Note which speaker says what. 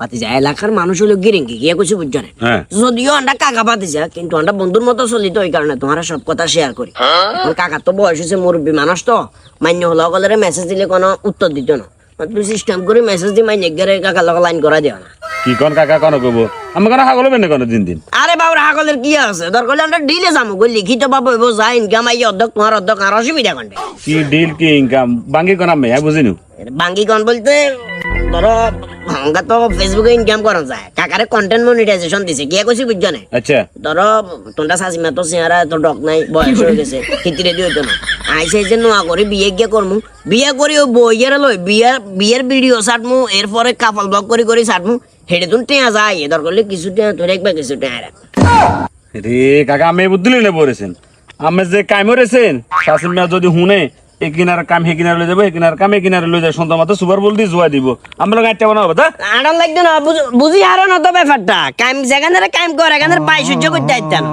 Speaker 1: পাতিজা এলাকার মানুষ হলো গিরিঙ্গি গিয়ে কিছু বুঝছো না যদিও আমরা কাকা পাতিজা কিন্তু আমরা বন্ধুর মতো চলিত ওই কারণে তোমার সব কথা শেয়ার করি কাকার তো বয়স হয়েছে মুরব্বী মানুষ তো মান্য হলো গলের মেসেজ দিলে কোনো উত্তর দিত না তুই সিস্টেম করে মেসেজ দি মাইনে গেলে কাকার লগে লাইন করা দেওয়া না
Speaker 2: কি কোন কাকা কোন কব আমি কোন হাগল বেনে কোন দিন দিন
Speaker 1: আরে বাবুর হাগলের কি আছে দরকার আমরা ডিলে যাবো গো লিখিত পাবো এবার যা ইনকাম আই অর্ধেক তোমার অর্ধেক আর অসুবিধা কোনটা
Speaker 2: কি ডিল কি ইনকাম বাঙ্গি কোন আমি বুঝিনু
Speaker 1: বাঙ্গি কোন বলতে ধরো আমরা তো ফেসবুকে ইনকাম করা যায় কাকারে কন্টেন্ট মনিটাইজেশন দিছে কি কইছি বুঝছো না
Speaker 2: আচ্ছা
Speaker 1: ধরো তোমরা শাশিমা তো চেহারা তো ডক নাই বয়স হয়ে গেছে খিতিরে দিয়ে হইতো না আইসে যে নোয়া করে বিয়ে গিয়ে করমু বিয়ে করি ও বইয়ের লই বিয়ের ভিডিও ছাড়মু এরপরে কাপল ব্লগ করে ছাড়মু হেডে তুন টেয়া যায় এ দরকার কিছু টেয়া তোর একবার কিছু টেয়া
Speaker 2: রে কাকা আমি বুদ্ধলি নে পড়েছেন আমি যে কাম করেছেন শাসিমা যদি হুনে এই কিনার কাম হে কিনারে লই যাবো এই কিনার কাম এই কিনারে লই যায় সন্ধ্যা মাত্র সুপার বল দিয়ে জুয়া দিব আমরা গাড়িটা বানাবো তা
Speaker 1: আড়ান লাগতো না বুঝি হারো না তো ব্যাপারটা কাম যেখানে কাম করে এখানে পাই সহ্য করতে আইতাম